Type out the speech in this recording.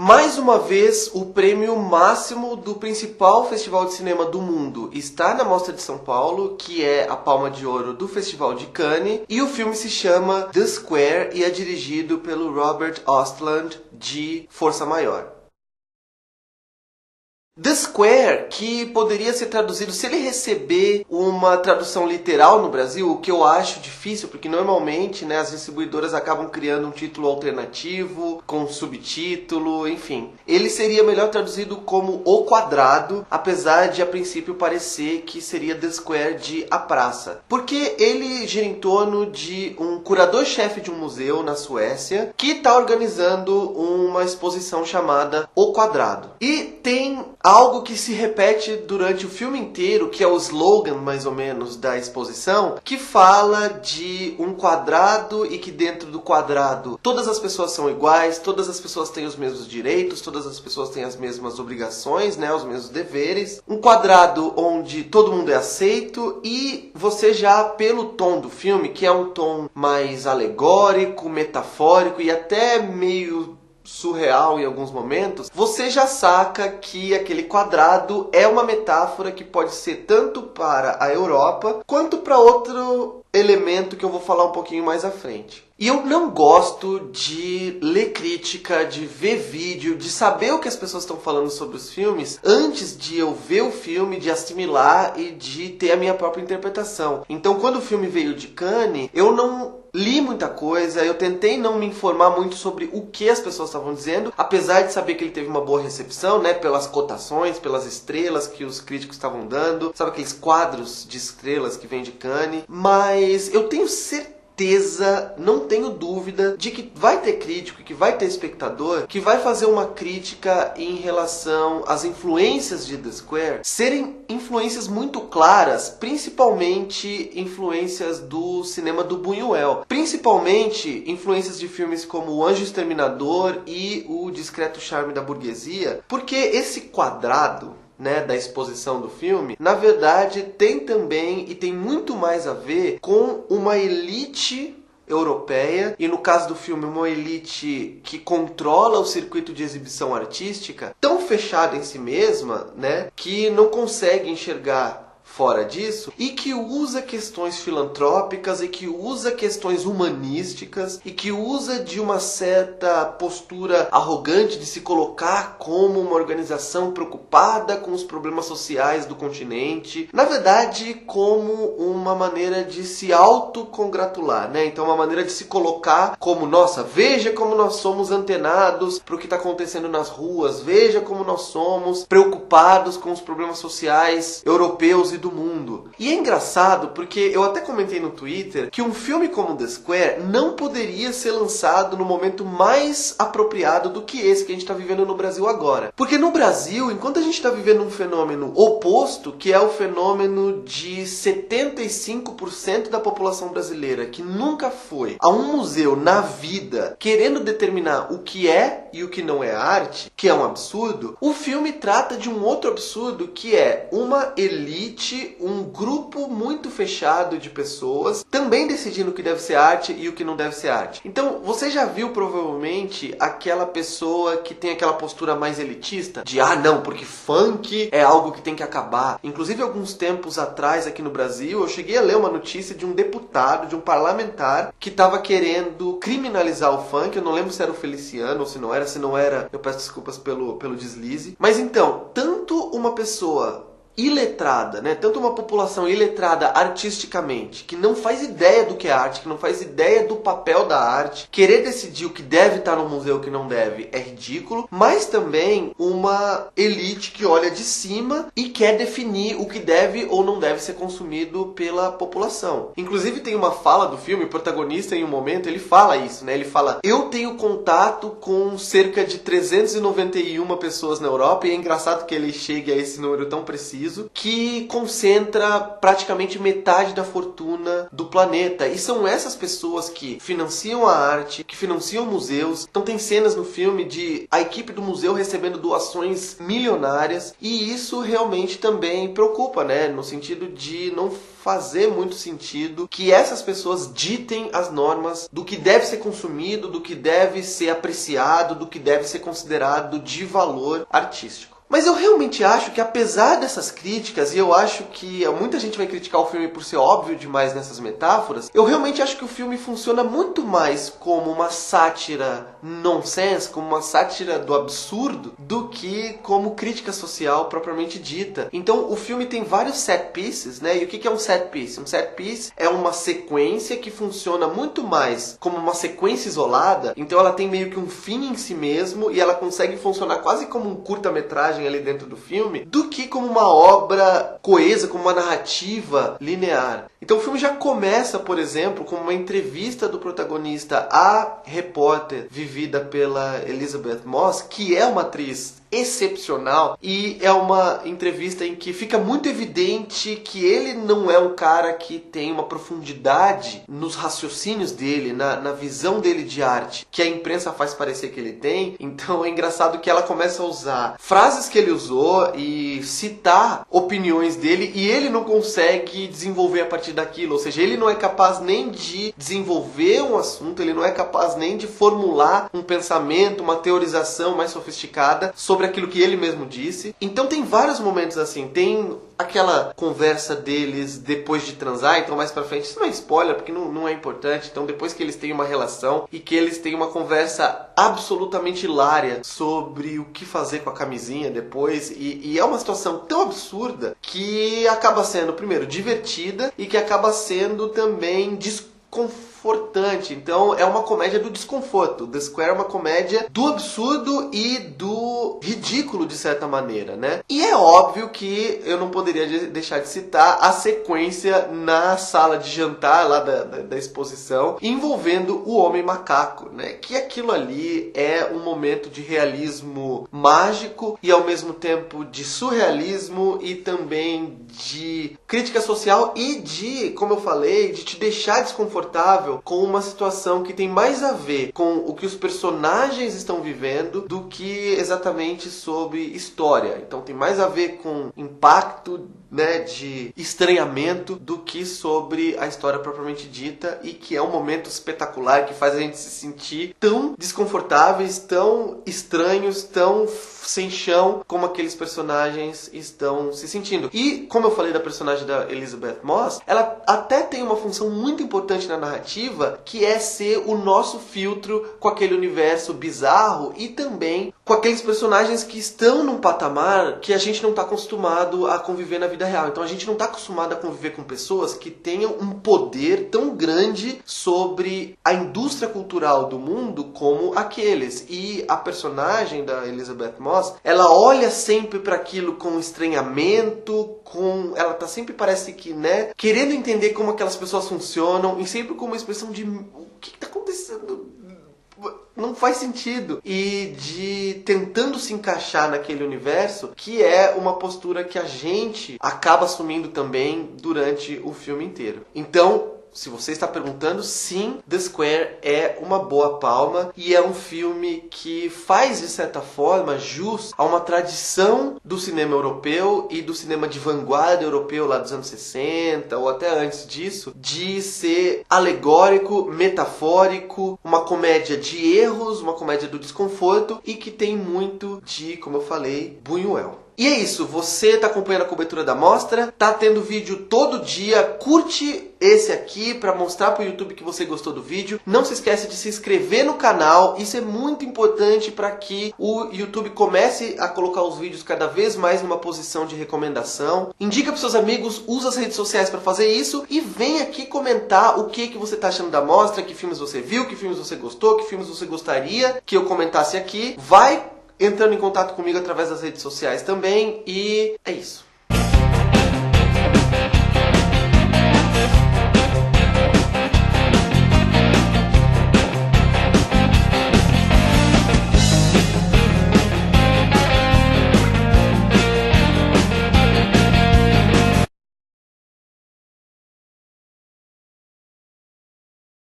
Mais uma vez, o prêmio máximo do principal festival de cinema do mundo está na Mostra de São Paulo, que é a Palma de Ouro do Festival de Cannes, e o filme se chama The Square e é dirigido pelo Robert Ostland, de Força Maior. The Square, que poderia ser traduzido, se ele receber uma tradução literal no Brasil, o que eu acho difícil, porque normalmente, né, as distribuidoras acabam criando um título alternativo, com subtítulo, enfim. Ele seria melhor traduzido como O Quadrado, apesar de a princípio parecer que seria The Square de A Praça. Porque ele gira em torno de um curador-chefe de um museu na Suécia, que está organizando uma exposição chamada O Quadrado. E tem algo que se repete durante o filme inteiro, que é o slogan, mais ou menos, da exposição, que fala de um quadrado e que dentro do quadrado todas as pessoas são iguais, todas as pessoas têm os mesmos direitos, todas as pessoas têm as mesmas obrigações, né, os mesmos deveres. Um quadrado onde todo mundo é aceito e você já, pelo tom do filme, que é um tom mais alegórico, metafórico e até meio surreal em alguns momentos, você já saca que aquele quadrado é uma metáfora que pode ser tanto para a Europa quanto para outro elemento que eu vou falar um pouquinho mais à frente. E eu não gosto de ler crítica, de ver vídeo, de saber o que as pessoas estão falando sobre os filmes antes de eu ver o filme, de assimilar e de ter a minha própria interpretação. Então, quando o filme veio de Cannes, eu não li muita coisa, eu tentei não me informar muito sobre o que as pessoas estavam dizendo, apesar de saber que ele teve uma boa recepção, né, pelas cotações, pelas estrelas que os críticos estavam dando, sabe aqueles quadros de estrelas que vem de Cannes, mas eu tenho certeza, não tenho dúvida de que vai ter crítico, que vai ter espectador, que vai fazer uma crítica em relação às influências de The Square serem influências muito claras, principalmente influências do cinema do Buñuel, principalmente influências de filmes como O Anjo Exterminador e O Discreto Charme da Burguesia, porque esse quadrado, né, da exposição do filme, na verdade tem também e tem muito mais a ver com uma elite europeia, e no caso do filme uma elite que controla o circuito de exibição artística, tão fechada em si mesma, né, que não consegue enxergar fora disso, e que usa questões filantrópicas, e que usa questões humanísticas, e que usa de uma certa postura arrogante de se colocar como uma organização preocupada com os problemas sociais do continente, na verdade como uma maneira de se autocongratular, né? Então uma maneira de se colocar como, nossa, veja como nós somos antenados para o que está acontecendo nas ruas, veja como nós somos preocupados com os problemas sociais europeus e do mundo. E é engraçado porque eu até comentei no Twitter que um filme como The Square não poderia ser lançado no momento mais apropriado do que esse que a gente está vivendo no Brasil agora. Porque no Brasil, enquanto a gente está vivendo um fenômeno oposto, que é o fenômeno de 75% da população brasileira que nunca foi a um museu na vida querendo determinar o que é e o que não é arte, que é um absurdo, o filme trata de um outro absurdo, que é uma elite, um grupo muito fechado de pessoas também decidindo o que deve ser arte e o que não deve ser arte. Então, você já viu provavelmente aquela pessoa que tem aquela postura mais elitista de, não, porque funk é algo que tem que acabar. Inclusive, alguns tempos atrás aqui no Brasil, eu cheguei a ler uma notícia de um deputado, de um parlamentar, que estava querendo criminalizar o funk. Eu não lembro se era o Feliciano ou se não era, eu peço desculpas pelo deslize. Mas então, tanto uma pessoa iletrada, né? Tanto uma população iletrada artisticamente, que não faz ideia do que é arte, que não faz ideia do papel da arte, querer decidir o que deve estar no museu e o que não deve é ridículo, mas também uma elite que olha de cima e quer definir o que deve ou não deve ser consumido pela população. Inclusive tem uma fala do filme, o protagonista em um momento, ele fala isso, né? Ele fala, eu tenho contato com cerca de 391 pessoas na Europa, e é engraçado que ele chegue a esse número tão preciso, preciso, que concentra praticamente metade da fortuna do planeta. E são essas pessoas que financiam a arte, que financiam museus. Então tem cenas no filme de a equipe do museu recebendo doações milionárias, e isso realmente também preocupa, né? No sentido de não fazer muito sentido que essas pessoas ditem as normas do que deve ser consumido, do que deve ser apreciado, do que deve ser considerado de valor artístico. Mas eu realmente acho que, apesar dessas críticas, e eu acho que muita gente vai criticar o filme por ser óbvio demais nessas metáforas, eu realmente acho que o filme funciona muito mais como uma sátira nonsense, como uma sátira do absurdo, do que como crítica social propriamente dita. Então o filme tem vários set pieces, né? E o que é um set piece? Um set piece é uma sequência que funciona muito mais como uma sequência isolada, então ela tem meio que um fim em si mesmo, e ela consegue funcionar quase como um curta-metragem ali dentro do filme, do que como uma obra coesa, como uma narrativa linear. Então o filme já começa, por exemplo, com uma entrevista do protagonista à repórter vivida pela Elisabeth Moss, que é uma atriz excepcional, e é uma entrevista em que fica muito evidente que ele não é um cara que tem uma profundidade nos raciocínios dele, na visão dele de arte, que a imprensa faz parecer que ele tem. Então é engraçado que ela começa a usar frases que ele usou e citar opiniões dele, e ele não consegue desenvolver a partir daquilo, ou seja, ele não é capaz nem de desenvolver um assunto, ele não é capaz nem de formular um pensamento, uma teorização mais sofisticada sobre aquilo que ele mesmo disse. Então tem vários momentos assim, tem aquela conversa deles depois de transar, então mais pra frente, isso não é spoiler, porque não é importante, então depois que eles têm uma relação e que eles têm uma conversa absolutamente hilária sobre o que fazer com a camisinha depois, e é uma situação tão absurda que acaba sendo, primeiro, divertida, e que acaba sendo também desconfortante. Então é uma comédia do desconforto. The Square é uma comédia do absurdo e do ridículo, de certa maneira, né? E é óbvio que eu não poderia deixar de citar a sequência na sala de jantar lá da exposição, envolvendo o Homem Macaco, né? Que aquilo ali é um momento de realismo mágico e ao mesmo tempo de surrealismo e também de crítica social e de, como eu falei, de te deixar desconfortável com uma situação que tem mais a ver com o que os personagens estão vivendo do que exatamente sobre história. Então tem mais a ver com impacto, né, de estranhamento do que sobre a história propriamente dita, e que é um momento espetacular que faz a gente se sentir tão desconfortáveis, tão estranhos, tão sem chão como aqueles personagens estão se sentindo. E, como eu falei da personagem da Elisabeth Moss, ela até tem uma função muito importante na narrativa, que é ser o nosso filtro com aquele universo bizarro e também com aqueles personagens que estão num patamar que a gente não está acostumado a conviver na vida real. Então a gente não está acostumado a conviver com pessoas que tenham um poder tão grande sobre a indústria cultural do mundo como aqueles. E a personagem da Elisabeth Moss, ela olha sempre para aquilo com estranhamento, ela tá sempre, parece que, né, querendo entender como aquelas pessoas funcionam, e sempre com uma expressão de o que tá acontecendo? Não faz sentido. E de tentando se encaixar naquele universo, que é uma postura que a gente acaba assumindo também durante o filme inteiro. Então, se você está perguntando, sim, The Square é uma boa palma, e é um filme que faz, de certa forma, jus a uma tradição do cinema europeu e do cinema de vanguarda europeu lá dos anos 60, ou até antes disso, de ser alegórico, metafórico, uma comédia de erros, uma comédia do desconforto, e que tem muito de, como eu falei, Buñuel. E é isso, você está acompanhando a cobertura da mostra, tá tendo vídeo todo dia, curte esse aqui para mostrar para o YouTube que você gostou do vídeo. Não se esquece de se inscrever no canal, isso é muito importante para que o YouTube comece a colocar os vídeos cada vez mais numa posição de recomendação. Indica para seus amigos, usa as redes sociais para fazer isso, e vem aqui comentar o que você está achando da mostra, que filmes você viu, que filmes você gostou, que filmes você gostaria que eu comentasse aqui. Vai entrando em contato comigo através das redes sociais também, e é isso.